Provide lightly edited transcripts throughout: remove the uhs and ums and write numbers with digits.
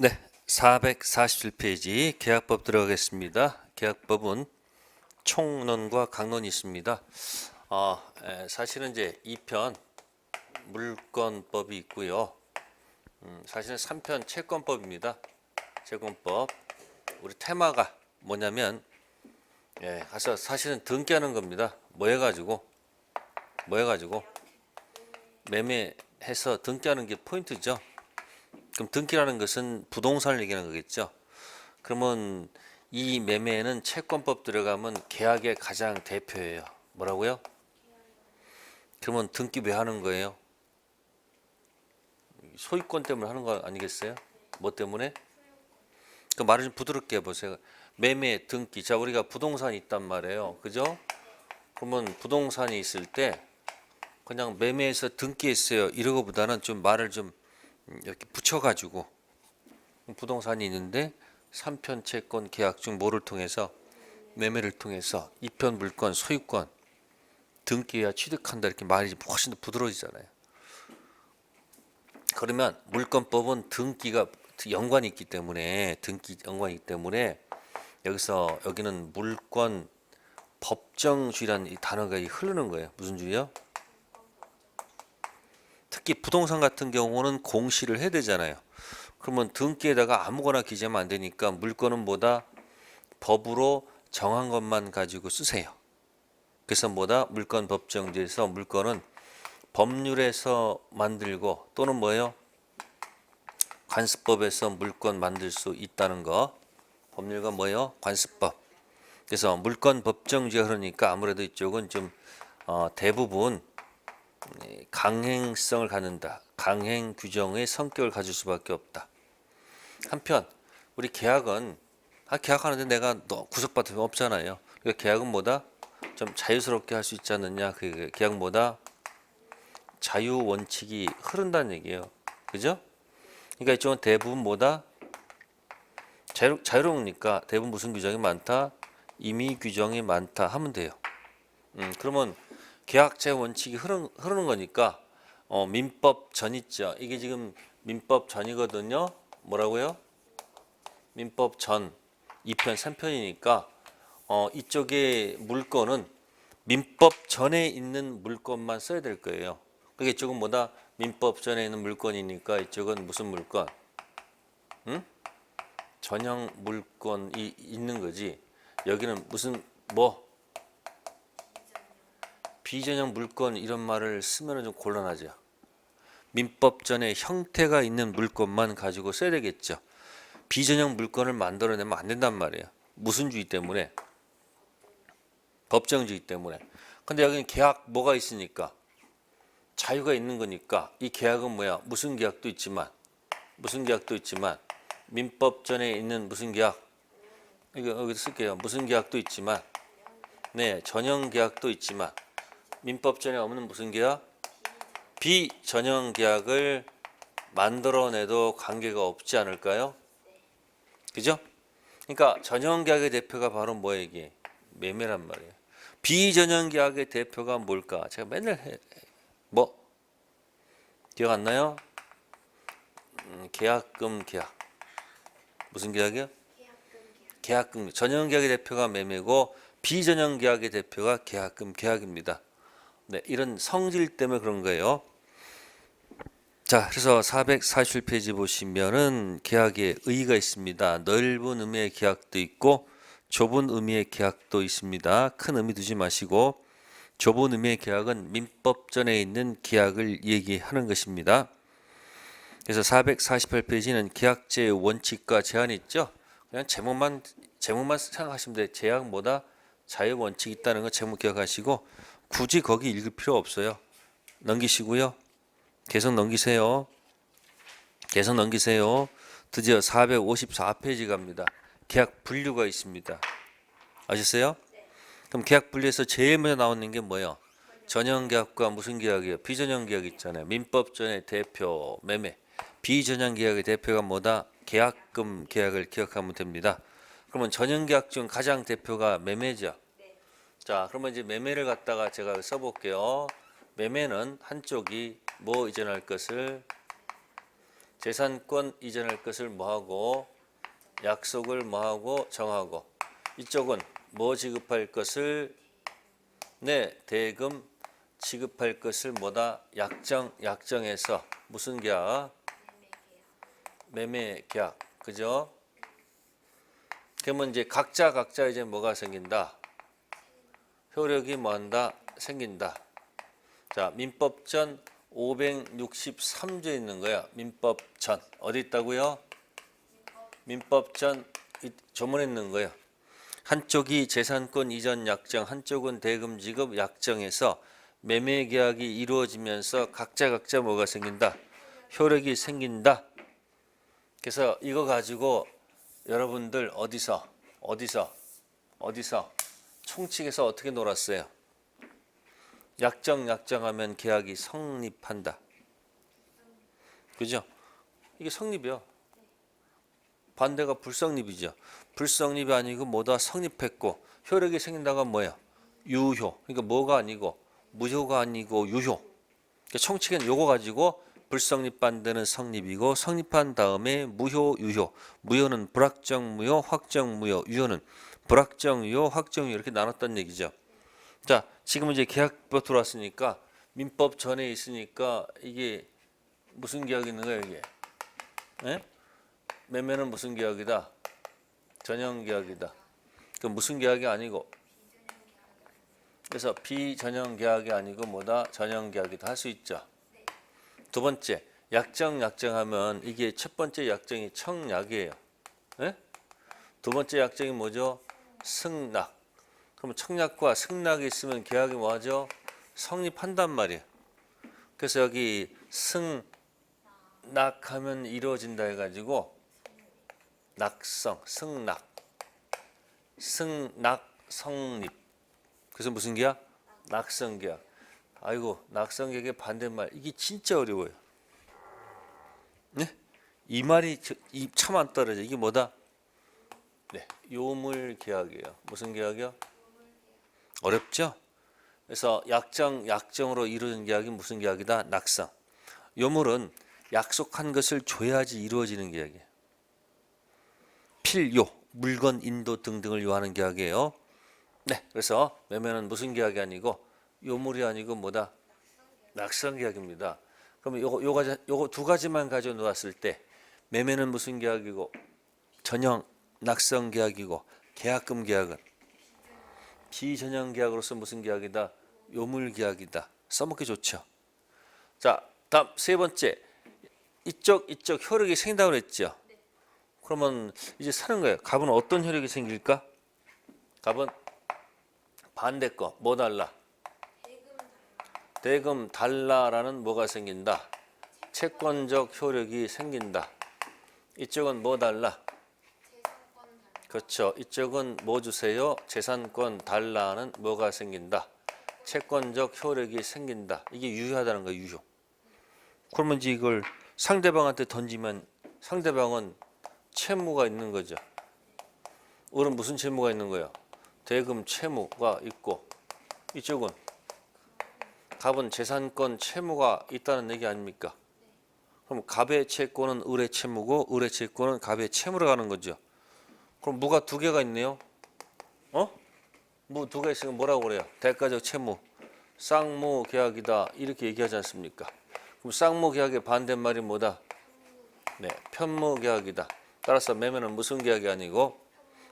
네, 447페이지 계약법 들어가겠습니다. 계약법은 총론과 강론이 있습니다. 사실은 이제 2편 물권법이 있고요. 사실은 3편 채권법입니다. 채권법. 우리 테마가 뭐냐면 가서 사실은 등기하는 겁니다. 뭐 해가지고 매매해서 등기하는 게 포인트죠. 그럼 등기라는 것은 부동산을 얘기하는 거겠죠. 그러면 이 매매는 채권법 들어가면 계약의 가장 대표예요. 뭐라고요? 그러면 등기 왜 하는 거예요? 소유권 때문에 하는 거 아니겠어요? 뭐 때문에? 그 말을 좀 부드럽게 해보세요. 매매, 등기. 자, 우리가 부동산이 있단 말이에요. 그죠? 그러면 부동산이 있을 때 그냥 매매해서 등기했어요. 이러고보다는 좀 말을 좀 이렇게 붙여가지고 부동산이 있는데 3편 채권 계약 중 뭐를 통해서 매매를 통해서 2편 물권 소유권 등기해야 취득한다 이렇게 말이 훨씬 더 부드러워지잖아요. 그러면 물권법은 등기가 연관이 있기 때문에 여기는 물권 법정주의라는 이 단어가 흐르는 거예요. 무슨 주의요? 특히 부동산 같은 경우는 공시를 해야 되잖아요. 그러면 등기에다가 아무거나 기재하면 안 되니까 물권은 뭐다? 법으로 정한 것만 가지고 쓰세요. 그래서 뭐다? 물권 법정주의에서 물권은 법률에서 만들고 또는 뭐예요? 관습법에서 물권 만들 수 있다는 거. 법률과 뭐예요? 관습법. 그래서 물권 법정주의가 흐르니까 아무래도 이쪽은 좀 대부분 강행성을 갖는다. 강행 규정의 성격을 가질 수밖에 없다. 한편 우리 계약은 계약하는데 내가 구속받을 수 없잖아요. 그러니까 계약은 뭐다? 좀 자유스럽게 할 수 있지 않느냐. 그 계약보다 자유 원칙이 흐른다는 얘기예요. 그죠? 그러니까 이쪽은 대부분 뭐다? 자유로우니까 대부분 무슨 규정이 많다? 임의 규정이 많다 하면 돼요. 그러면 계약제 원칙이 흐르는 거니까 민법 전 있죠. 이게 지금 민법 전이거든요. 뭐라고요? 민법 전 2편 3편이니까 이쪽에 물건은 민법 전에 있는 물건만 써야 될 거예요. 그게 이쪽은 뭐다? 민법 전에 있는 물건이니까 이쪽은 무슨 물건? 전형 물건이 있는 거지. 여기는 무슨 비전형 물건 이런 말을 쓰면 좀 곤란하죠. 민법 전에 형태가 있는 물건만 가지고 써야 되겠죠. 비전형 물건을 만들어내면 안 된단 말이에요. 무슨 주의 때문에? 법정주의 때문에. 근데 여기는 계약 뭐가 있으니까 자유가 있는 거니까 이 계약은 뭐야? 무슨 계약도 있지만 민법 전에 있는 무슨 계약? 이거 여기 쓸게요. 무슨 계약도 있지만 전형 계약도 있지만 민법 전에 없는 무슨 계약? 비전형 계약을 만들어내도 관계가 없지 않을까요? 그죠? 그러니까 전형 계약의 대표가 바로 뭐예요 이게? 매매란 말이에요. 비전형 계약의 대표가 뭘까? 제가 맨날 기억 안 나요? 계약금 계약. 무슨 계약이요? 계약금. 전형 계약의 대표가 매매고 비전형 계약의 대표가 계약금 계약입니다. 네, 이런 성질 때문에 그런 거예요. 자, 그래서 447페이지 보시면은 계약에 의의가 있습니다. 넓은 의미의 계약도 있고 좁은 의미의 계약도 있습니다. 큰 의미 두지 마시고 좁은 의미의 계약은 민법 전에 있는 계약을 얘기하는 것입니다. 그래서 448페이지는 계약제의 원칙과 제한이 있죠. 그냥 제목만 생각하시면 돼요. 제약보다 자유 원칙이 있다는 거 제목 기억하시고 굳이 거기 읽을 필요 없어요. 넘기시고요. 계속 넘기세요. 드디어 454페이지 갑니다. 계약 분류가 있습니다. 아셨어요? 그럼 계약 분류에서 제일 먼저 나오는 게 뭐예요? 전형 계약과 무슨 계약이에요? 비전형 계약 있잖아요. 민법 전의 대표 매매. 비전형 계약의 대표가 뭐다? 계약금 계약을 기억하면 됩니다. 그러면 전형 계약 중 가장 대표가 매매죠. 자, 그러면 이제 매매를 갖다가 제가 써볼게요. 매매는 한쪽이 뭐 이전할 것을 재산권 이전할 것을 뭐하고 약속을 뭐하고 정하고 이쪽은 뭐 지급할 것을 네 대금 지급할 것을 뭐다 약정해서 무슨 계약? 매매 계약. 그죠? 그러면 이제 각자 이제 뭐가 생긴다? 효력이 뭐한다? 생긴다. 자, 민법전 563조에 있는 거야. 민법전. 어디 있다고요? 민법전 조문에 있는 거예요. 한쪽이 재산권 이전 약정, 한쪽은 대금 지급 약정에서 매매 계약이 이루어지면서 각자 뭐가 생긴다? 효력이 생긴다. 그래서 이거 가지고 여러분들 어디서 총칙에서 어떻게 놀았어요? 약정하면 계약이 성립한다. 그죠? 이게 성립이요. 반대가 불성립이죠. 불성립이 아니고 뭐다 성립했고 효력이 생긴다가 뭐야? 유효. 그러니까 뭐가 아니고 무효가 아니고 유효. 그러니까 총칙은 요거 가지고 불성립 반대는 성립이고 성립한 다음에 무효 유효. 무효는 불확정 무효, 확정 무효. 유효는 불확정 유효, 확정 유효 이렇게 나눴단 얘기죠. 자, 지금 이제 계약법 들어왔으니까 민법 전에 있으니까 이게 무슨 계약이 있는 거야 이게? 예? 매매는 무슨 계약이다? 전형 계약이다. 그 무슨 계약이 아니고 그래서 비전형 계약이 아니고 뭐다? 전형 계약이다 할 수 있죠. 두 번째 약정하면 이게 첫 번째 약정이 청약이에요. 예? 두 번째 약정이 뭐죠? 승낙. 그럼 청약과 승낙이 있으면 계약이 뭐하죠? 성립한단 말이에요. 그래서 여기 승낙하면 이루어진다 해가지고 낙성, 승낙, 성립. 그래서 무슨 계약? 낙성계약. 아이고 낙성계약의 반대말 이게 진짜 어려워요. 네? 이 말이 참 안 떨어져. 이게 뭐다? 네, 요물계약이에요. 무슨 계약이요? 어렵죠? 그래서 약정으로 이루어진 계약이 무슨 계약이다? 낙성. 요물은 약속한 것을 줘야지 이루어지는 계약이에요. 필요, 물건 인도 등등을 요하는 계약이에요. 네, 그래서 매매는 무슨 계약이 아니고 요물이 아니고 뭐다? 낙성 계약입니다. 그럼 요거 두 가지만 가져 놓았을 때 매매는 무슨 계약이고 전형 낙성 계약이고 계약금 계약은 비전형 계약으로서 무슨 계약이다? 요물 계약이다. 써먹기 좋죠. 자, 다음 세 번째 이쪽 효력이 생긴다고 그랬죠. 그러면 이제 사는 거예요. 갑은 어떤 효력이 생길까? 갑은 반대 거 뭐 달라? 대금 달라라는 뭐가 생긴다? 채권적 효력이 생긴다. 이쪽은 뭐 달라? 그렇죠. 이쪽은 뭐 주세요? 재산권 달라는 뭐가 생긴다? 채권적 효력이 생긴다. 이게 유효하다는 거예요. 유효. 그러면 이제 이걸 상대방한테 던지면 상대방은 채무가 있는 거죠. 우리는 무슨 채무가 있는 거예요? 대금 채무가 있고 이쪽은 갑은 재산권 채무가 있다는 얘기 아닙니까? 그럼 갑의 채권은 을의 채무고 을의 채권은 갑의 채무로 가는 거죠. 그럼 무가 두 개가 있네요. 무 두 개 있으면 뭐라고 그래요? 대가적 채무. 쌍무 계약이다. 이렇게 얘기하지 않습니까? 그럼 쌍무 계약의 반대말이 뭐다? 네, 편무 계약이다. 따라서 매매는 무슨 계약이 아니고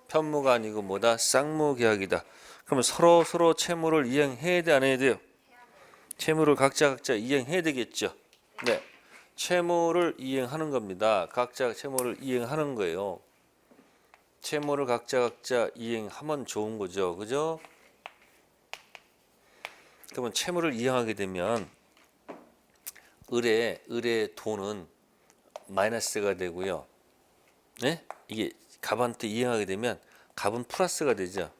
편무가 아니고 뭐다? 쌍무 계약이다. 그러면 서로 채무를 이행해야 돼, 안 해야 돼요? 채무를 각자 이행해야 되겠죠. 네, 채무를 이행하는 겁니다. 각자 채무를 이행하는 거예요. 채무를 각자 이행하면 좋은 거죠. 그죠? 그러면 채무를 이행하게 되면 을의 돈은 마이너스가 되고요. 네? 이게 갑한테 이행하게 되면 갑은 플러스가 되죠.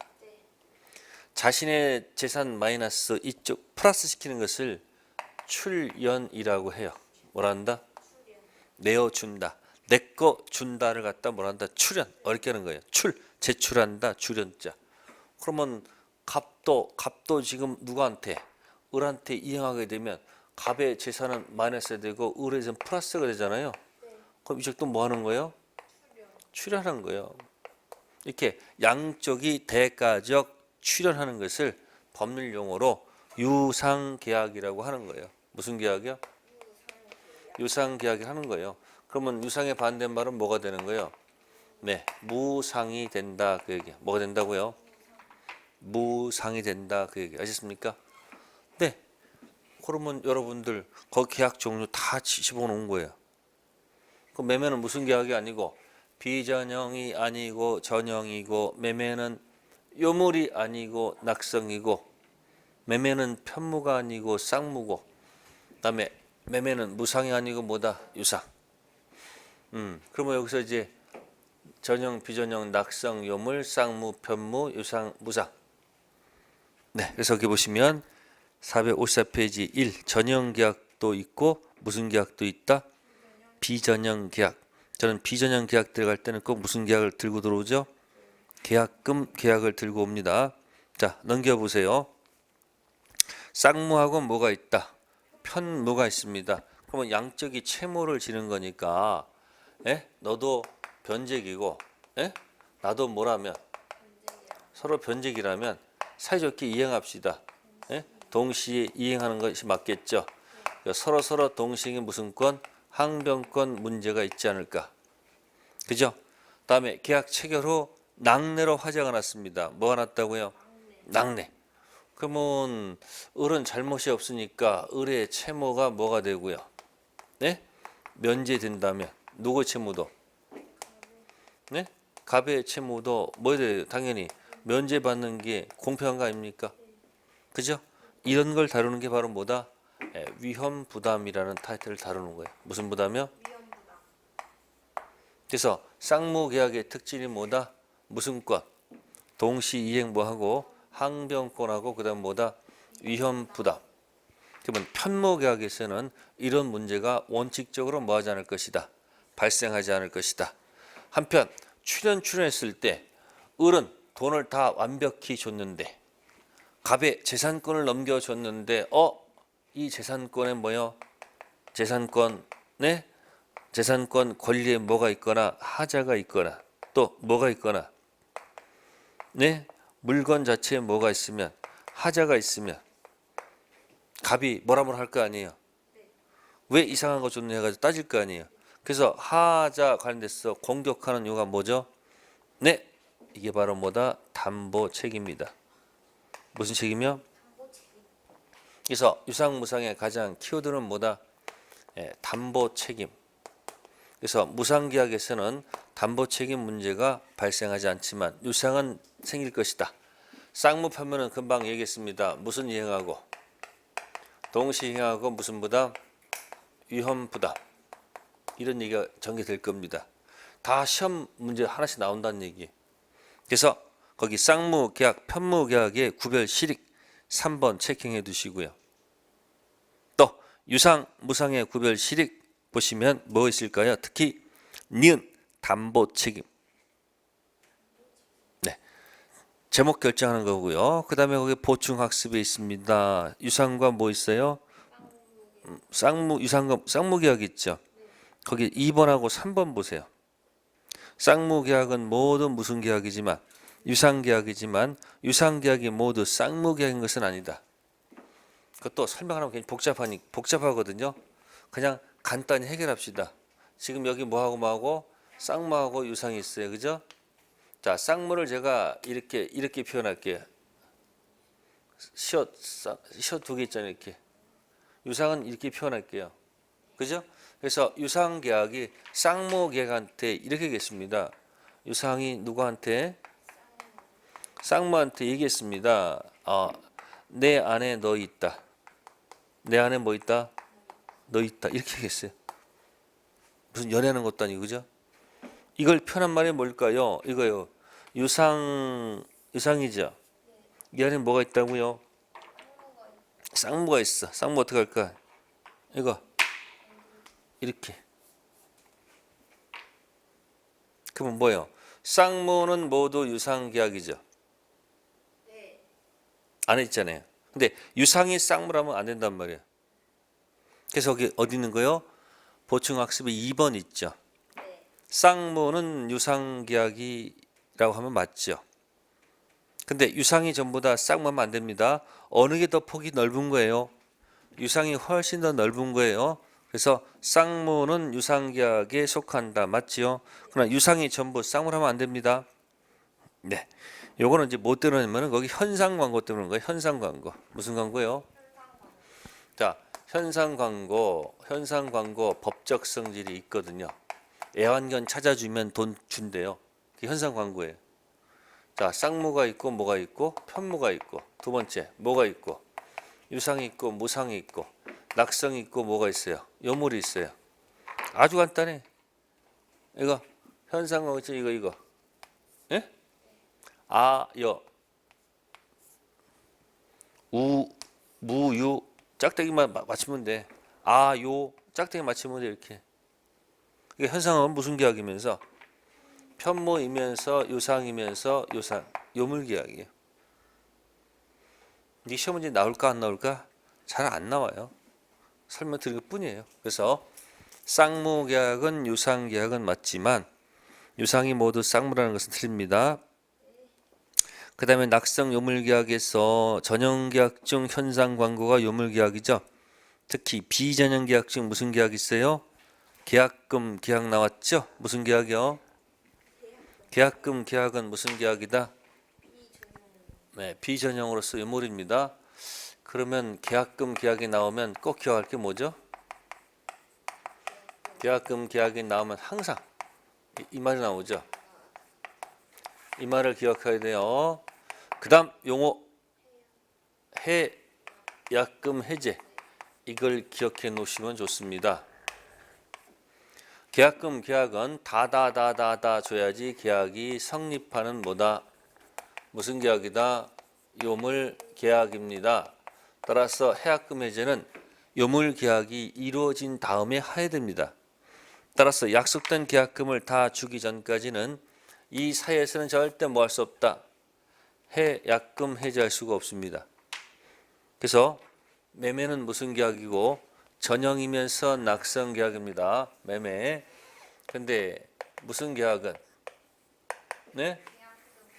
자신의 재산 마이너스 이쪽 플러스 시키는 것을 출연이라고 해요. 뭐라 한다? 내어준다. 내 거 준다를 갖다 뭐라 한다? 출연. 어렵게 하는 거예요. 제출한다. 출연자. 그러면 갑도 지금 누구한테? 을한테 이행하게 되면 갑의 재산은 마이너스 되고 을의 재산은 플러스가 되잖아요. 그럼 이 쪽 또 뭐 하는 거예요? 출현하는 거예요. 이렇게 양쪽이 대가적 출현하는 것을 법률 용어로 유상계약이라고 하는 거예요. 무슨 계약이요? 유상계약을 하는 거예요. 그러면 유상의 반대말은 뭐가 되는 거예요? 네, 무상이 된다 그 얘기. 뭐가 된다고요? 무상이 된다 그 얘기. 아셨습니까? 네. 그러면 여러분들 거기 계약 종류 다 집어놓은 거예요. 그 매매는 무슨 계약이 아니고 비전형이 아니고 전형이고 매매는 요물이 아니고 낙성이고 매매는 편무가 아니고 쌍무고 그다음에 매매는 무상이 아니고 뭐다? 유상. 그러면 여기서 이제 전형, 비전형, 낙성, 요물, 쌍무, 편무, 유상, 무상. 네, 그래서 여기 보시면 454페이지 1 전형 계약도 있고 무슨 계약도 있다? 비전형 계약. 저는 비전형 계약 들어갈 때는 꼭 무슨 계약을 들고 들어오죠? 계약금 계약을 들고 옵니다. 자, 넘겨보세요. 쌍무하고 뭐가 있다? 편무가 있습니다. 그러면 양쪽이 채무를 지는 거니까 너도 변제기고 나도 뭐라면 서로 변제기라면 사이좋게 이행합시다. 동시에 이행하는 것이 맞겠죠. 서로 동시에 무슨 권? 항변권 문제가 있지 않을까. 그죠? 다음에 계약 체결 후 낙내로 화재가 났습니다. 뭐가 났다고요? 낙내. 그러면 을은 잘못이 없으니까 을의 채무가 뭐가 되고요? 네? 면제된다면 누구 채무도? 네? 갑의 채무도 뭐 돼요? 당연히 면제받는 게 공평한 거 아닙니까? 그죠? 이런 걸 다루는 게 바로 뭐다? 위험 부담이라는 타이틀을 다루는 거예요. 무슨 부담이요? 위험 부담. 그래서 쌍무 계약의 특징이 뭐다? 무슨 권? 동시 이행 뭐하고 항변권하고 그다음 뭐다? 위험 부담. 그러면 편무 계약에서는 이런 문제가 원칙적으로 뭐하지 않을 것이다. 발생하지 않을 것이다. 한편 출연했을 때 을은 돈을 다 완벽히 줬는데 갑의 재산권을 넘겨줬는데 이 재산권에 뭐요? 재산권에 재산권 권리에 뭐가 있거나 하자가 있거나 또 뭐가 있거나 물건 자체에 뭐가 있으면 하자가 있으면 갑이 뭐라 할 거 아니에요. 왜 이상한 거 줬네 해가지고 따질 거 아니에요. 그래서 하자 관련돼서 공격하는 이유가 뭐죠? 네, 이게 바로 뭐다? 담보 책임입니다. 무슨 책임이요? 그래서 유상무상의 가장 키워드는 뭐다? 담보 책임. 그래서 무상계약에서는 담보 책임 문제가 발생하지 않지만 유상은 생길 것이다. 쌍무 판매는 금방 얘기했습니다. 무슨 이행하고? 동시 이행하고 무슨 부담? 위험 부담. 이런 얘기가 전개될 겁니다. 다 시험 문제 하나씩 나온다는 얘기. 그래서 거기 쌍무 계약, 편무 계약의 구별 실익 3번 체킹해 두시고요. 또 유상, 무상의 구별 실익 보시면 뭐 있을까요? 특히 니은 담보 책임. 네, 제목 결정하는 거고요. 그 다음에 거기 보충 학습에 있습니다. 유상과 뭐 있어요? 쌍무, 유상과 쌍무 계약 있죠. 거기 2번하고 3번 보세요. 쌍무 계약은 모두 무슨 계약이지만 유상 계약이지만 유상 계약이 모두 쌍무 계약인 것은 아니다. 그것도 설명하면 굉장히 복잡하거든요. 그냥 간단히 해결합시다. 지금 여기 뭐하고 쌍무하고 유상이 있어요. 그죠? 자, 쌍무를 제가 이렇게 표현할게요. 시옷 두 개 있잖아요. 이렇게. 유상은 이렇게 표현할게요. 그죠? 그래서 유상 계약이 쌍무 계약한테 이렇게 얘기했습니다. 유상이 누구한테? 쌍무한테 얘기했습니다. 내 안에 너 있다. 내 안에 뭐 있다? 너 있다. 이렇게 얘기했어요. 무슨 연애하는 것도 아니고 그죠? 이걸 표현한 말이 뭘까요? 이거요. 유상이죠. 이 안에 뭐가 있다고요? 쌍무가 있어. 쌍무 어떻게 할까? 이거 이렇게. 그러면 뭐예요? 쌍무는 모두 유상계약이죠. 안에 있잖아요. 근데 유상이 쌍무라면 안 된단 말이에요. 그래서 여기 어디 있는 거요? 보충학습에 2번 있죠. 쌍무는 유상계약이라고 하면 맞죠. 근데 유상이 전부 다 쌍무하면 안 됩니다. 어느 게 더 폭이 넓은 거예요? 유상이 훨씬 더 넓은 거예요. 그래서 쌍무는 유상계약에 속한다. 맞지요? 그러나 유상이 전부 쌍무를 하면 안 됩니다. 네. 요거는 이제 뭐 때문이냐면 거기 현상 광고 때문에 그런 거예요. 현상 광고. 무슨 광고요? 자, 현상 광고 법적 성질이 있거든요. 애완견 찾아주면 돈 준대요. 그게 현상 광고예요. 자, 쌍무가 있고 뭐가 있고 편무가 있고 두 번째 뭐가 있고 유상이 있고 무상이 있고 낙성이 있고 뭐가 있어요? 요물이 있어요. 아주 간단해. 이거 현상 광고 있죠? 이거. 예? 아, 여, 우, 무, 유 짝대기만 맞추면 돼. 아, 요 짝대기 맞추면 돼 이렇게. 이게 현상은 무슨 계약이면서 편무이면서 유상이면서 유상 요물 계약이에요. 이 시험 문제 나올까 안 나올까? 잘 안 나와요. 설명드릴 뿐이에요. 그래서 쌍무 계약은 유상 계약은 맞지만 유상이 모두 쌍무라는 것은 틀립니다. 그 다음에 낙성 요물계약에서 전형계약 중 현상 광고가 요물계약이죠. 특히 비전형계약 중 무슨 계약 있어요? 계약금 계약 나왔죠? 무슨 계약이요? 계약금 계약은 무슨 계약이다? 네, 비전형으로서 요물입니다. 그러면 계약금 계약이 나오면 꼭 기억할 게 뭐죠? 계약금 계약이 나오면 항상 이 말이 나오죠. 이 말을 기억해야 돼요. 그 다음 용어 해약금 해제 이걸 기억해 놓으시면 좋습니다. 계약금 계약은 다다다다다 줘야지 계약이 성립하는 뭐다? 무슨 계약이다? 요물 계약입니다. 따라서 해약금 해제는 요물 계약이 이루어진 다음에 해야 됩니다. 따라서 약속된 계약금을 다 주기 전까지는 이 사이에서는 절대 뭐 할 수 없다. 해약금 해제할 수가 없습니다. 그래서 매매는 무슨 계약이고 전형이면서 낙성 계약입니다. 매매. 근데 무슨 계약은? 네?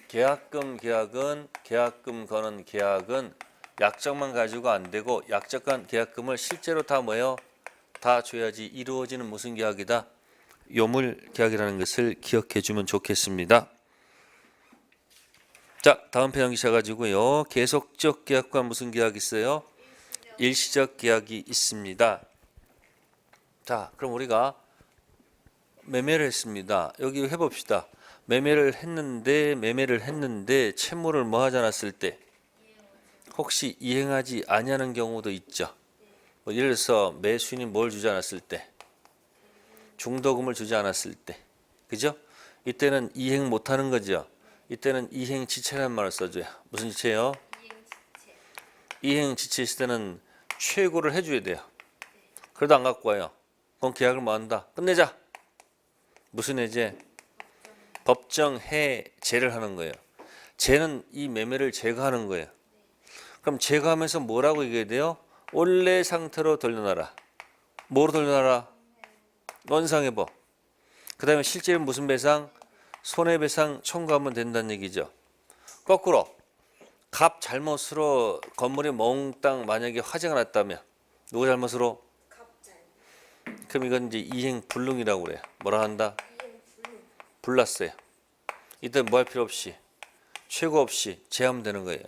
계약금 거는 계약은 약정만 가지고 안 되고 약정한 계약금을 실제로 다 뭐예요? 다 줘야지 이루어지는 무슨 계약이다? 요물 계약이라는 것을 기억해 주면 좋겠습니다. 자, 다음 편 넘기셔가지고요. 계속적 계약과 무슨 계약이 있어요? 일시적 계약이 있습니다. 자, 그럼 우리가 매매를 했습니다. 여기 해봅시다. 매매를 했는데 채무를 뭐 하지 않았을 때 혹시 이행하지 아니하는 경우도 있죠. 뭐 예를 들어서 매수인이 뭘 주지 않았을 때 중도금을 주지 않았을 때 그죠? 이때는 이행 못하는 거죠. 이때는 이행지체라는 말을 써줘요. 무슨 지체요? 이행지체 있을 때는 최고를 해줘야 돼요. 그래도 안 갖고 와요. 그럼 계약을 뭐 한다? 끝내자. 무슨 해제? 법정 해제를 하는 거예요. 제는 이 매매를 제거하는 거예요. 그럼 제거하면서 뭐라고 얘기해야 돼요? 원래 상태로 돌려놔라. 뭐로 돌려놔라? 원상회복. 그 다음에 실제로 무슨 배상? 손해배상 청구하면 된다는 얘기죠. 거꾸로 갑 잘못으로 건물이 몽땅 만약에 화재가 났다면 누구 잘못으로? 그럼 이건 이제 이행불능이라고 그래요. 뭐라 한다? 불났어요. 이때 뭐 할 필요 없이 최고 없이 제하면 되는 거예요.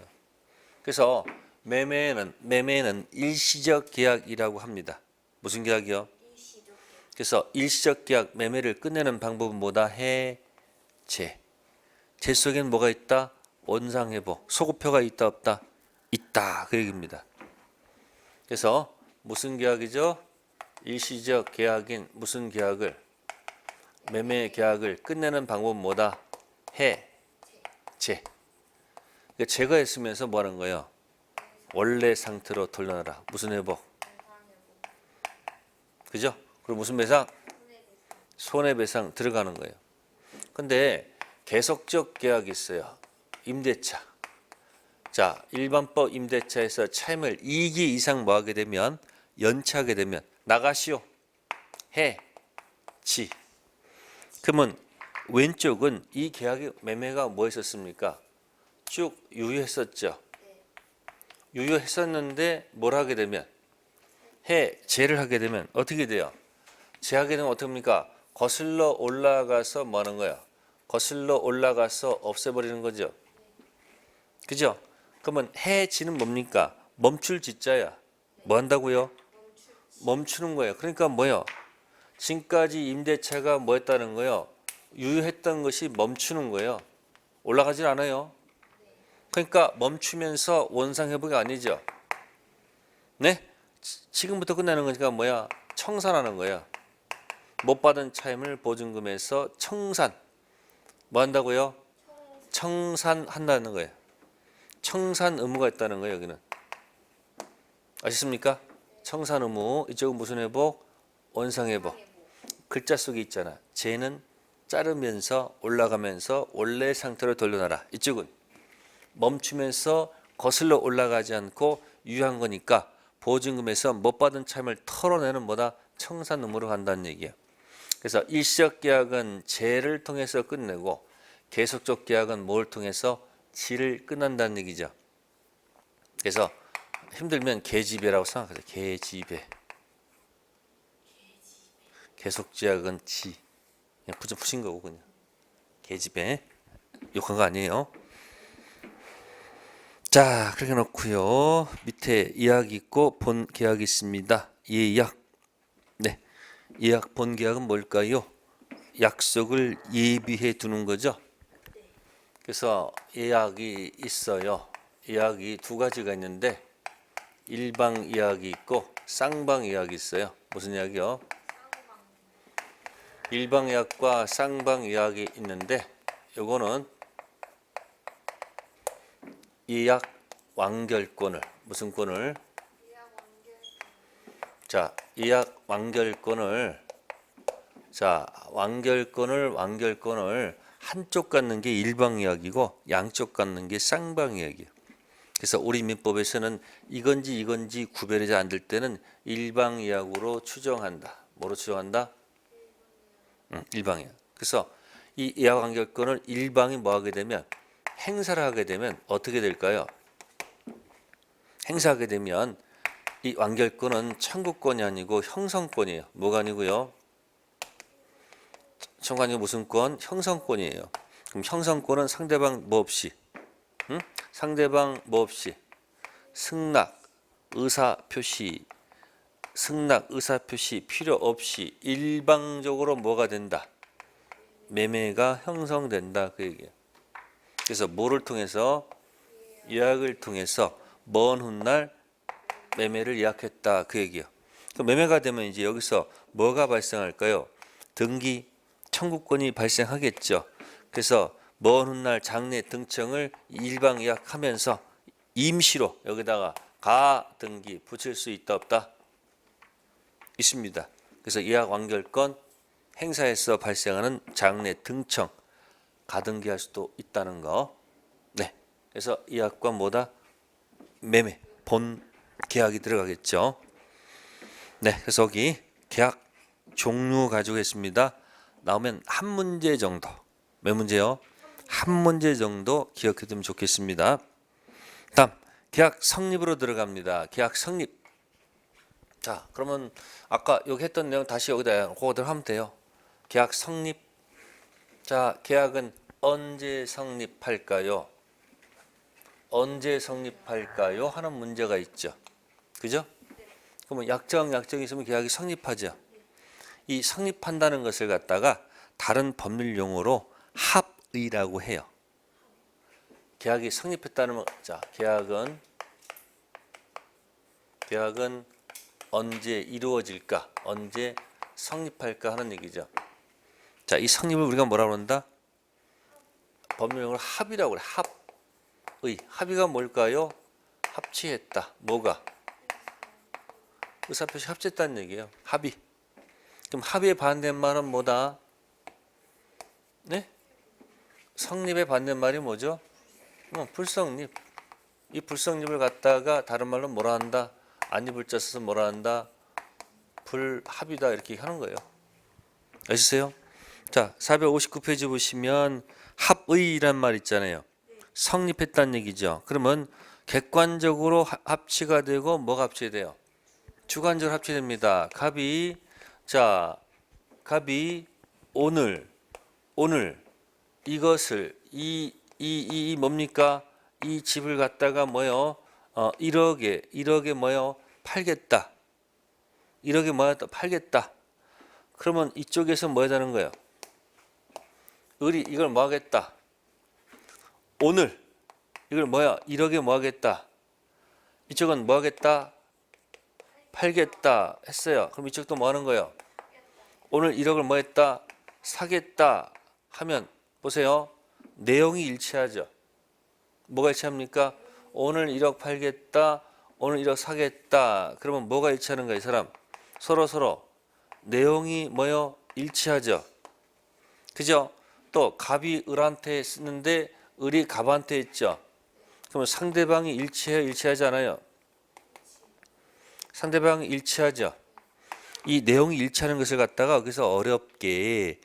그래서 매매는 일시적 계약이라고 합니다. 무슨 계약이요? 그래서 일시적 계약 매매를 끝내는 방법은 뭐다? 해제. 제 속에는 뭐가 있다? 원상회복. 소급표가 있다 없다? 있다. 그 얘기입니다. 그래서 무슨 계약이죠? 일시적 계약인 무슨 계약을 매매 계약을 끝내는 방법은 뭐다? 해제. 제거했으면서 뭐 하는 거예요? 원래 상태로 돌려놔라. 무슨 회복? 그죠? 그리고 무슨 배상? 손해배상 들어가는 거예요. 근데 계속적 계약이 있어요. 임대차. 자, 일반법 임대차에서 차임을 2기 이상 뭐 하게 되면 연차하게 되면 나가시오. 해지. 그러면 왼쪽은 이 계약의 매매가 뭐 했었습니까? 쭉 유효했었죠. 유효했었는데 뭘 하게 되면 제를 하게 되면 어떻게 돼요? 제하게 되면 어떻게 합니까? 거슬러 올라가서 뭐 하는 거야? 거슬러 올라가서 없애버리는 거죠. 그죠? 그러면 해지는 뭡니까? 멈출 지자야. 뭐 한다고요? 멈추는 거예요. 그러니까 뭐요? 지금까지 임대차가 뭐 했다는 거예요? 유효했던 것이 멈추는 거예요. 올라가질 않아요. 그러니까 멈추면서 원상 회복이 아니죠. 네? 지금부터 끝나는 거니까 뭐야? 청산하는 거예요. 못 받은 차임을 보증금에서 청산. 뭐 한다고요? 청산한다는 거예요. 청산 의무가 있다는 거예요, 여기는. 아셨습니까? 청산 의무. 이쪽은 무슨 회복? 원상 회복. 글자 속에 있잖아. 쟤는 자르면서 올라가면서 원래 상태로 돌려놔라. 이쪽은 멈추면서 거슬러 올라가지 않고 유효한 거니까 보증금에서 못 받은 차임을 털어내는 뭐다? 청산 의무로 간다는 얘기예요. 그래서 일시적 계약은 재를 통해서 끝내고 계속적 계약은 뭘 통해서 지를 끝난다는 얘기죠. 그래서 힘들면 계집애라고 생각하세요. 계집애. 계속계약은 지. 그냥 푸신 거고 그냥. 계집애. 욕한 거 아니에요. 자, 그렇게 놓고요. 밑에 예약이 있고 본 계약이 있습니다. 예약. 네. 예약 본 계약은 뭘까요? 약속을 예비해 두는 거죠. 그래서 예약이 있어요. 예약이 두 가지가 있는데 일방 예약이 있고 쌍방 예약이 있어요. 무슨 예약이요? 일방 예약과 쌍방 예약이 있는데 요거는 예약 완결권을 무슨 권을? 자, 예약 완결권을 완결권을 한쪽 갖는 게 일방 예약이고 양쪽 갖는 게 쌍방 예약이에요. 그래서 우리 민법에서는 이건지 구별이 안 될 때는 일방 예약으로 추정한다. 뭐로 추정한다? 일방 예약. 그래서 이 예약 완결권을 일방이 뭐 하게 되면 행사를 하게 되면 어떻게 될까요? 행사하게 되면 이 완결권은 청구권이 아니고 형성권이에요. 뭐가 아니고요? 청구권이 무슨 권? 형성권이에요. 그럼 형성권은 상대방 뭐 없이 상대방 뭐 없이 승낙 의사 표시 필요 없이 일방적으로 뭐가 된다? 매매가 형성된다 그 얘기예요. 그래서 뭐를 통해서? 예약을 통해서 먼 훗날 매매를 예약했다 그 얘기예요. 그럼 매매가 되면 이제 여기서 뭐가 발생할까요? 등기 청구권이 발생하겠죠. 그래서 먼 훗날 장래 등청을 일방 예약하면서 임시로 여기다가 가등기 붙일 수 있다 없다? 있습니다. 그래서 예약 완결권 행사에서 발생하는 장래 등청 가등기할 수도 있다는 거. 네. 그래서 예약과 뭐다? 매매 본 계약이 들어가겠죠. 네. 그래서 여기 계약 종류 가지고 있습니다. 나오면 한 문제 정도. 몇 문제요? 한 문제 정도 기억해 두면 좋겠습니다. 다음 계약 성립으로 들어갑니다. 계약 성립. 자, 그러면 아까 여기 했던 내용 다시 여기다 그대로 하면 돼요. 계약 성립. 자, 계약은 언제 성립할까요? 언제 성립할까요? 하는 문제가 있죠. 그죠? 그러면 약정이 있으면 계약이 성립하죠. 이 성립한다는 것을 갖다가 다른 법률 용어로 합의라고 해요. 계약이 성립했다는 자, 계약은 언제 이루어질까? 언제 성립할까 하는 얘기죠. 자, 이 성립을 우리가 뭐라고 한다? 법률용어로 합의라고 그래. 합의가 뭘까요? 합치했다. 뭐가? 의사표시 합치했다는 얘기예요. 합의. 그럼 합의의 반대말은 뭐다? 네? 성립의 반대말이 뭐죠? 불성립. 이 불성립을 갖다가 다른 말로 뭐라 한다? 아니불자 써서 뭐라 한다? 불합이다 이렇게 하는 거예요. 아시세요? 자, 459페이지 보시면 합의란 말 있잖아요. 성립했다는 얘기죠. 그러면 객관적으로 합치가 되고 뭐가 합치게 돼요? 주관적으로 합치됩니다. 갑이 오늘 이것을 이 뭡니까? 이 집을 갖다가 뭐요? 1억에 뭐요? 팔겠다. 1억에 뭐야? 팔겠다. 그러면 이쪽에서 뭐 하자는 거예요? 을이 이걸 뭐 하겠다? 오늘 이걸 뭐야? 1억에 뭐 하겠다? 이쪽은 뭐 하겠다? 팔겠다 했어요. 그럼 이쪽도 뭐 하는 거예요? 오늘 1억을 뭐 했다? 사겠다 하면 보세요. 내용이 일치하죠. 뭐가 일치합니까? 오늘 1억 팔겠다. 오늘 1억 사겠다. 그러면 뭐가 일치하는 거예요? 이 사람 서로 내용이 뭐요? 일치하죠. 그죠? 또 갑이 을한테 쓰는데 을이 갑한테 했죠. 그러면 상대방이 일치해요? 일치하지 않아요? 상대방이 일치하죠. 이 내용이 일치하는 것을 갖다가 여기서 어렵게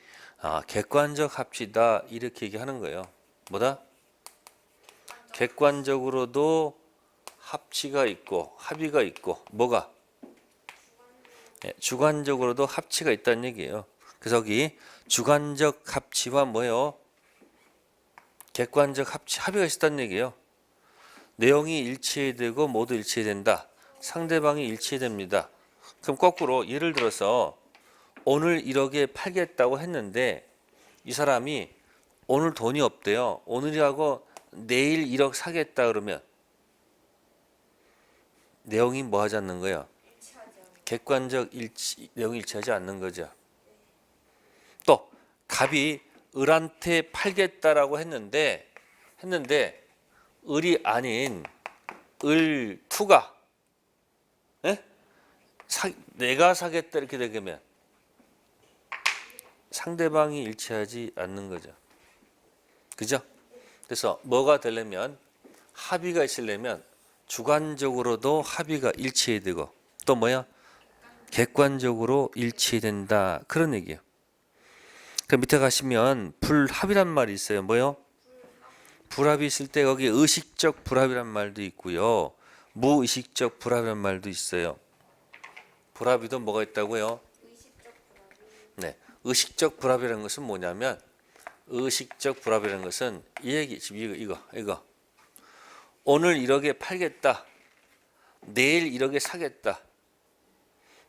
객관적 합치다 이렇게 얘기하는 거예요. 뭐다? 객관적으로도 합치가 있고 합의가 있고 뭐가? 주관적으로도 합치가 있다는 얘기예요. 그래서 여기 주관적 합치와 뭐예요? 객관적 합의가 있다는 얘기예요. 내용이 일치되고 모두 일치된다. 상대방이 일치됩니다. 그럼 거꾸로 예를 들어서 오늘 1억에 팔겠다고 했는데 이 사람이 오늘 돈이 없대요. 오늘이라고 내일 1억 사겠다 그러면 내용이 뭐 하지 않는 거예요? 객관적 내용이 일치하지 않는 거죠. 또 갑이 을한테 팔겠다라고 했는데 을이 아닌 을투가 내가 사겠다 이렇게 되면 상대방이 일치하지 않는 거죠. 그죠? 그래서 뭐가 되려면 합의가 있으려면 주관적으로도 합의가 일치해야 되고 또 뭐야? 객관적으로 일치된다. 그런 얘기예요. 그 밑에 가시면 불합이란 말이 있어요. 뭐요? 불합이 있을 때 거기 의식적 불합이란 말도 있고요. 무의식적 불합이란 말도 있어요. 불합이도 뭐가 있다고요? 네, 의식적 불합이라는 것은 뭐냐면 의식적 불합이라는 것은 이 얘기 지금 이거 오늘 1억에 팔겠다. 내일 1억에 사겠다.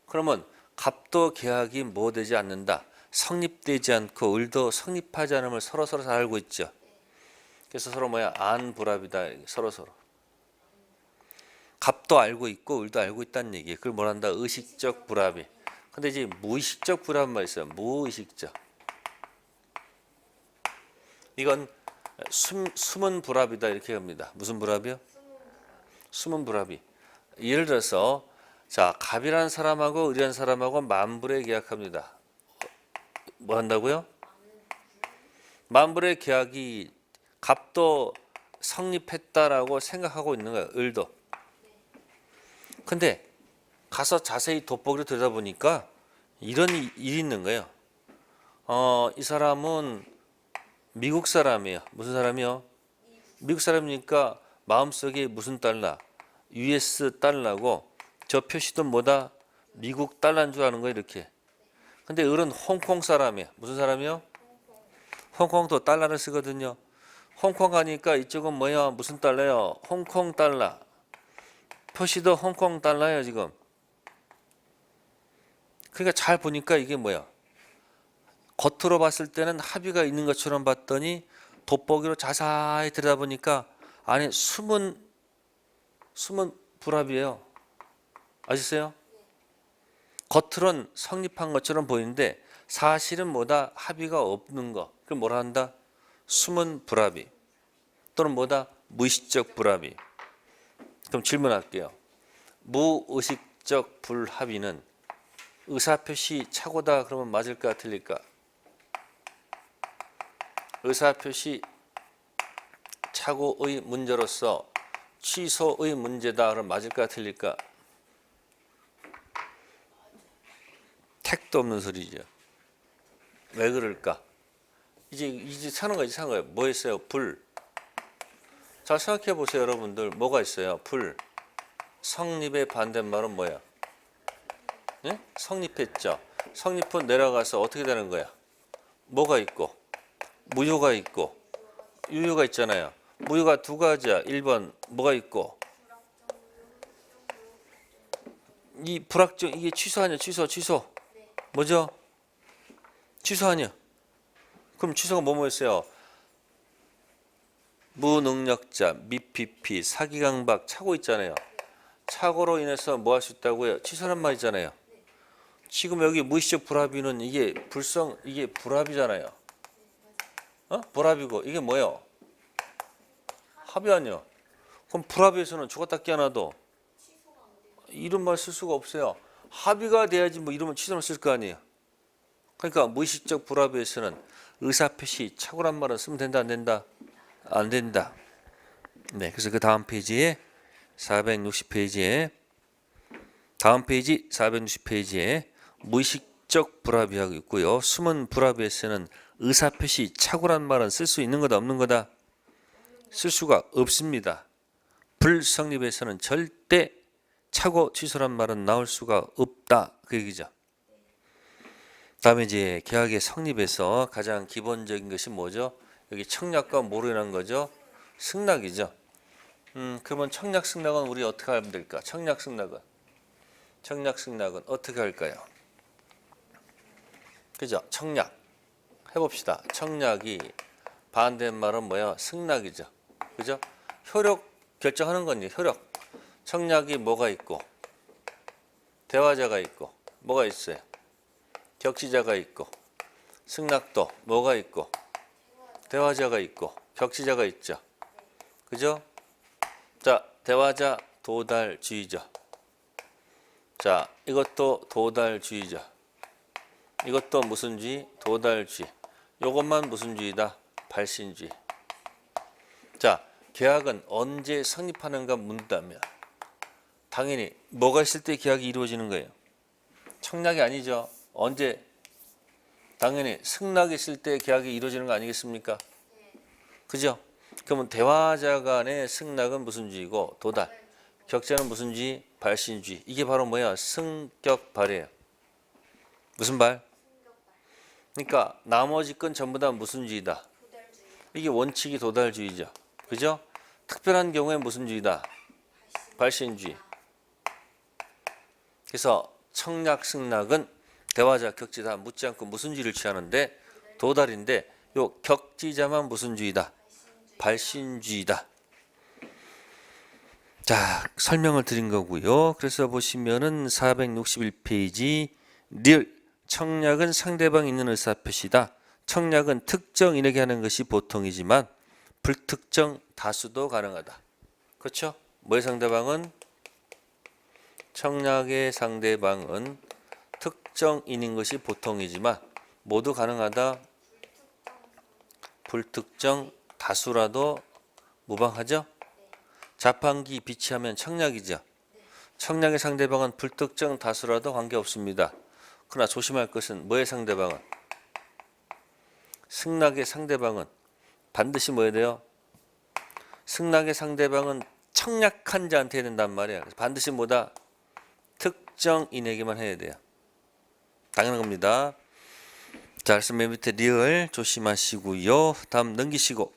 그러면 갑도 계약이 뭐 되지 않는다. 성립되지 않고 을도 성립하지 않음을 서로 잘 알고 있죠. 그래서 서로 안불합이다. 서로 갑도 알고 있고 을도 알고 있다는 얘기예요. 그걸 뭐란다? 의식적 불합이. 근데 이제 무의식적 불합 말 있어요. 무의식적. 이건 숨은 불합이다 이렇게 합니다. 무슨 불합이요? 숨은 불합이. 예를 들어서 자 갑이라는 사람하고 을이라는 사람하고 만불에 계약합니다. 뭐 한다고요? 만불의 계약이 갑도 성립했다라고 생각하고 있는 거예요. 을도. 근데 가서 자세히 돋보기로 들여다보니까 이런 일이 있는 거예요. 이 사람은 미국 사람이에요. 무슨 사람이요? 미국 사람이니까 마음속에 무슨 달러? US 달러고 저 표시도 뭐다? 미국 달러인 줄 아는 거예요. 이렇게. 근데 을은 홍콩 사람이에요. 무슨 사람이요? 홍콩도 달러를 쓰거든요. 홍콩 가니까 이쪽은 뭐야? 무슨 달러요? 홍콩 달러. 표시도 홍콩 달러예요 지금. 그러니까 잘 보니까 이게 뭐야? 겉으로 봤을 때는 합의가 있는 것처럼 봤더니 돋보기로 자세히 들여다보니까 안에 숨은 불합이에요. 아시겠어요? 겉으론 성립한 것처럼 보이는데 사실은 뭐다? 합의가 없는 거. 그걸 뭐라 한다? 숨은 불합의. 또는 뭐다? 무의식적 불합의. 그럼 질문할게요. 무의식적 불합의는 의사표시 착오다 그러면 맞을까 틀릴까? 의사표시 착오의 문제로서 취소의 문제다 그러면 맞을까 틀릴까? 택도 없는 소리죠. 왜 그럴까? 이제 사는 거예요. 뭐 있어요? 불. 자, 생각해 보세요, 여러분들. 뭐가 있어요? 불. 성립의 반대말은 뭐야? 네? 성립했죠. 성립은 내려가서 어떻게 되는 거야? 뭐가 있고 무효가 있고 유효가 있잖아요. 무효가 두 가지야. 1번 뭐가 있고 이 불확정 이게 취소 아니야? 취소. 뭐죠? 취소 아니야? 그럼 취소가 뭐였어요? 무능력자, 미피피, 사기강박, 착오 있잖아요. 착오로 인해서 뭐 할 수 있다고요? 취소란 말이잖아요. 지금 여기 무의식적 불합의는 이게 이게 불합이잖아요. 불합이고 이게 뭐예요? 합의 아니요. 그럼 불합의에서는 죽었다 깨어나도 이런 말 쓸 수가 없어요. 합의가 돼야지 뭐 이러면 취소를 쓸 거 아니에요. 그러니까 무의식적 불합의에서는 의사표시 착오란 말은 쓰면 된다 안 된다? 안 된다. 네, 그래서 그 다음 페이지에 460페이지에 다음 페이지 460페이지에 무의식적 불합의하고 있고요. 숨은 불합의에서는 의사표시 착오란 말은 쓸 수 있는 거다 없는 거다? 쓸 수가 없습니다. 불성립에서는 절대 착오 취소란 말은 나올 수가 없다. 그 얘기죠. 다음에 이제 계약의 성립에서 가장 기본적인 것이 뭐죠? 여기 청약과 뭐로 인한 거죠? 승낙이죠. 그러면 청약 승낙은 우리 어떻게 하면 될까? 청약 승낙은 어떻게 할까요? 그죠? 청약 해봅시다. 청약이 반대말은 뭐야? 승낙이죠. 그죠? 효력 결정하는 건지 효력. 청약이 뭐가 있고 대화자가 있고 뭐가 있어요? 격지자가 있고 승낙도 뭐가 있고 대화자가 있고 격지자가 있죠. 그죠? 자, 대화자 도달주의죠. 자, 이것도 도달주의죠. 이것도 무슨 주의? 도달주의. 이것만 무슨 주의다? 발신주의. 자, 계약은 언제 성립하는가 묻는다면 당연히 뭐가 있을 때 계약이 이루어지는 거예요? 청약이 아니죠. 언제? 당연히 승낙이 있을 때 계약이 이루어지는 거 아니겠습니까? 그죠? 그러면 대화자 간의 승낙은 무슨 주의고 도달. 격자는 무슨 주의? 발신주의. 이게 바로 뭐야? 승격발이에요. 무슨 발? 그러니까 나머지 건 전부 다 무슨 주의다? 이게 원칙이 도달주의죠. 그죠? 특별한 경우에 무슨 주의다? 발신주의. 그래서 청약 승낙은 대화자 격지자 묻지 않고 무슨 주의를 취하는데 도달인데 요 격지자만 무슨 주의다? 발신주의다. 자, 설명을 드린 거고요. 그래서 보시면은 461페이지 리얼 청약은 상대방이 있는 의사표시다. 청약은 특정인에게 하는 것이 보통이지만 불특정 다수도 가능하다. 그렇죠? 뭐의 상대방은? 청약의 상대방은 특정인인 것이 보통이지만 모두 가능하다. 불특정 다수라도 무방하죠? 자판기 비치하면 청약이죠. 청약의 상대방은 불특정 다수라도 관계없습니다. 그러나 조심할 것은 뭐의 상대방은? 승낙의 상대방은 반드시 뭐 해야 돼요? 승낙의 상대방은 청약한 자한테 해야 된단 말이야. 그래서 반드시 뭐다? 특정인에게만 해야 돼요. 당연한 겁니다. 자, 그래서 맨 밑에 리얼 조심하시고요. 다음 넘기시고.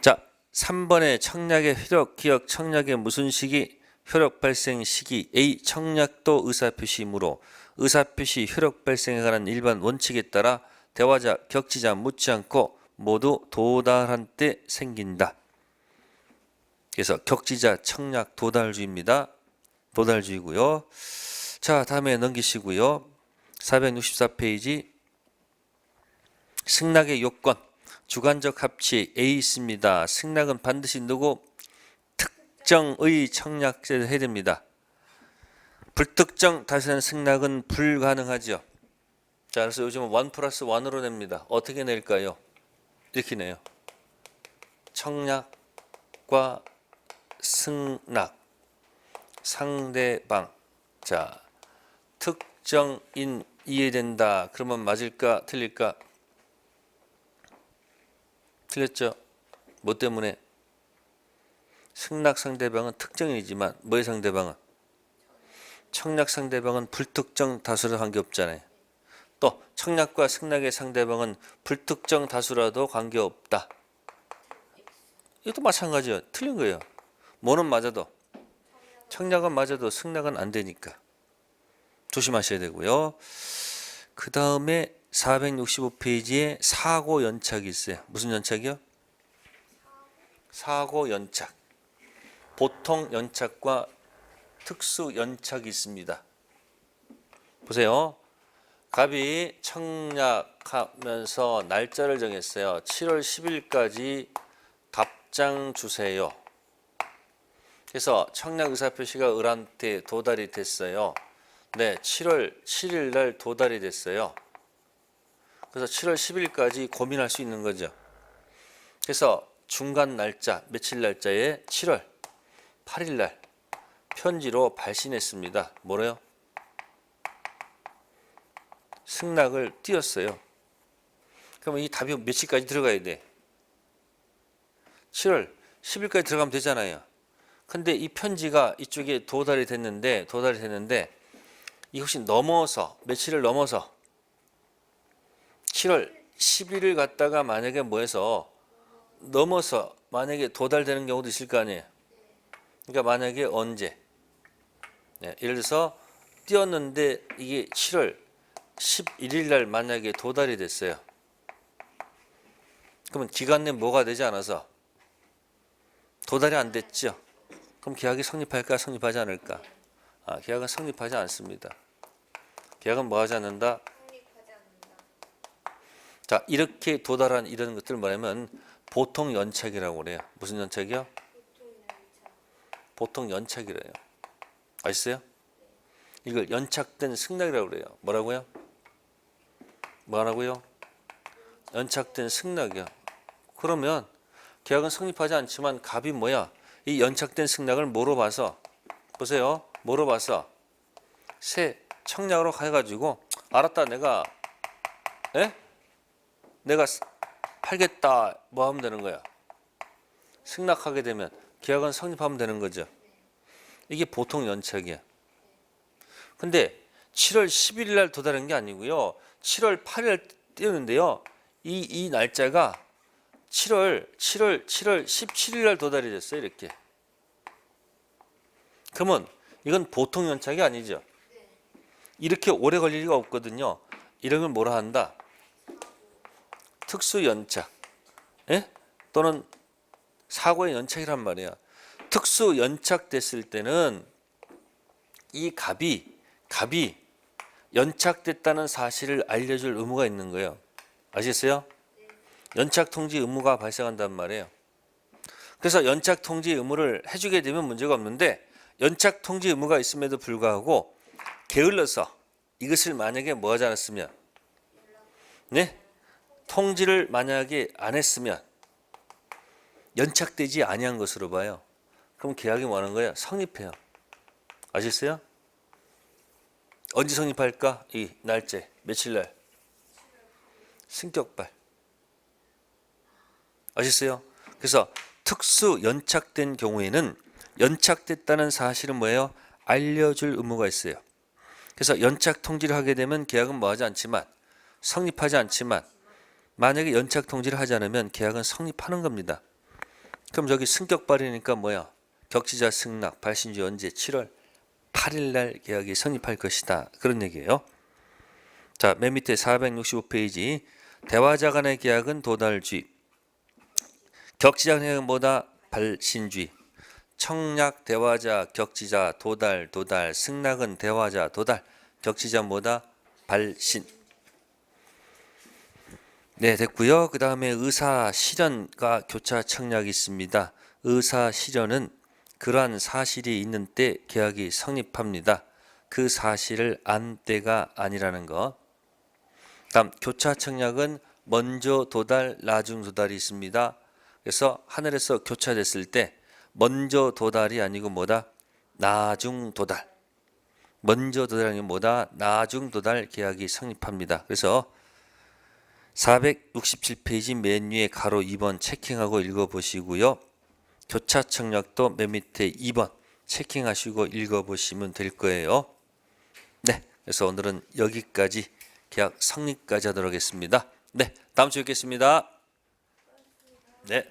자, 3번에 청약의 효력, 기억, 청약의 무슨 시기? 효력 발생 시기 A 청약도 의사표시이므로 의사표시 효력 발생에 관한 일반 원칙에 따라 대화자, 격지자 묻지 않고 모두 도달한 때 생긴다. 그래서 격지자 청약 도달주의입니다. 도달주의고요. 자, 다음에 넘기시고요. 464페이지 승낙의 요건 주관적 합치 A 있습니다. 승낙은 반드시 누구? 특정의 청약제를 해야 됩니다. 불특정 다수의 승낙은 불가능하죠. 자, 그래서 요즘은 1+1으로 냅니다. 어떻게 낼까요? 이렇게 내요. 청약과 승낙 상대방. 자, 특정인 이해된다. 그러면 맞을까? 틀릴까? 틀렸죠? 뭐 때문에? 승낙 상대방은 특정인이지만 뭐의 상대방은? 청약 상대방은 불특정 다수로 관계없잖아요. 또 청약과 승낙의 상대방은 불특정 다수라도 관계없다. 이것도 마찬가지예요. 틀린 거예요. 뭐는 맞아도 청약은 맞아도 승낙은 안 되니까 조심하셔야 되고요. 그 다음에 465페이지에 사고 연착이 있어요. 무슨 연착이요? 사고 연착. 보통 연착과 특수 연착이 있습니다. 보세요. 갑이 청약하면서 날짜를 정했어요. 7월 10일까지 답장 주세요. 그래서 청약 의사표시가 을한테 도달이 됐어요. 네, 7월 7일 날 도달이 됐어요. 그래서 7월 10일까지 고민할 수 있는 거죠. 그래서 중간 날짜, 며칠 날짜에 7월 8일 날 편지로 발신했습니다. 뭐래요? 승낙을 띄웠어요. 그러면 이 답이 며칠까지 들어가야 돼? 7월 10일까지 들어가면 되잖아요. 근데 이 편지가 이쪽에 도달이 됐는데 이 혹시 넘어서 며칠을 넘어서 7월 10일을 갖다가 만약에 뭐해서 넘어서 만약에 도달되는 경우도 있을 거 아니에요. 그러니까 만약에 언제? 네, 예를 들어서 띄웠는데 이게 7월 11일 날 만약에 도달이 됐어요. 그러면 기간 내 뭐가 되지 않아서 도달이 안 됐죠. 그럼 계약이 성립할까 성립하지 않을까? 계약은 성립하지 않습니다. 계약은 뭐 하지 않는다? 자, 이렇게 도달한 이런 것들 뭐냐면 보통 연착이라고 그래요. 무슨 연착이요? 보통 연착이래요. 아시어요? 이걸 연착된 승낙이라고 그래요. 뭐라고요? 뭐라고요? 연착된 승낙이요. 그러면 계약은 성립하지 않지만 갑이 뭐야? 이 연착된 승낙을 뭐로 봐서? 보세요. 뭐로 봐서? 새 청약으로 해가지고 알았다. 내가 팔겠다. 뭐 하면 되는 거야? 승낙하게 되면 계약은 성립하면 되는 거죠. 이게 보통 연착이야. 근데 7월 11일 날 도달한 게 아니고요. 7월 8일 날 띄우는데요. 이 날짜가 7월 17일 날 도달이 됐어요. 이렇게. 그러면 이건 보통 연착이 아니죠. 이렇게 오래 걸릴 리가 없거든요. 이런 걸 뭐라 한다? 특수 연착. 예? 또는 사고의 연착이란 말이야. 특수 연착됐을 때는 이 갑이 연착됐다는 사실을 알려줄 의무가 있는 거예요. 아시겠어요? 연착 통지 의무가 발생한단 말이에요. 그래서 연착 통지 의무를 해주게 되면 문제가 없는데 연착 통지 의무가 있음에도 불구하고 게을러서 이것을 만약에 뭐 하지 않았으면 네? 통지를 만약에 안 했으면 연착되지 아니한 것으로 봐요. 그럼 계약이 뭐 하는 거예요? 성립해요. 아셨어요? 언제 성립할까? 이 날짜 며칠 날? 승격발. 아셨어요? 그래서 특수 연착된 경우에는 연착됐다는 사실은 뭐예요? 알려줄 의무가 있어요. 그래서 연착 통지를 하게 되면 계약은 뭐 하지 않지만 성립하지 않지만 만약에 연착 통지를 하지 않으면 계약은 성립하는 겁니다. 그럼 저기 승격발이니까 뭐야? 격지자 승낙 발신지 언제? 7월 8일 날 계약이 성립할 것이다. 그런 얘기예요. 자, 맨 밑에 465페이지 대화자 간의 계약은 도달주의, 격지자 계약은 뭐다? 발신주의. 청약 대화자 격지자 도달 승낙은 대화자 도달 격지자 뭐다? 발신. 네, 됐고요. 그 다음에 의사 실현과 교차 청약이 있습니다. 의사 실현은 그러한 사실이 있는 때 계약이 성립합니다. 그 사실을 안 때가 아니라는 것. 다음 교차 청약은 먼저 도달, 나중 도달이 있습니다. 그래서 하늘에서 교차됐을 때 먼저 도달이 아니고 뭐다? 나중 도달. 먼저 도달하는 게 뭐다? 나중 도달 계약이 성립합니다. 그래서 467페이지 맨 위에 가로 2번 체킹하고 읽어보시고요. 교차 청약도 맨 밑에 2번 체킹하시고 읽어보시면 될 거예요. 네, 그래서 오늘은 여기까지 계약 성립까지 하도록 하겠습니다. 네, 다음 주에 뵙겠습니다. 네.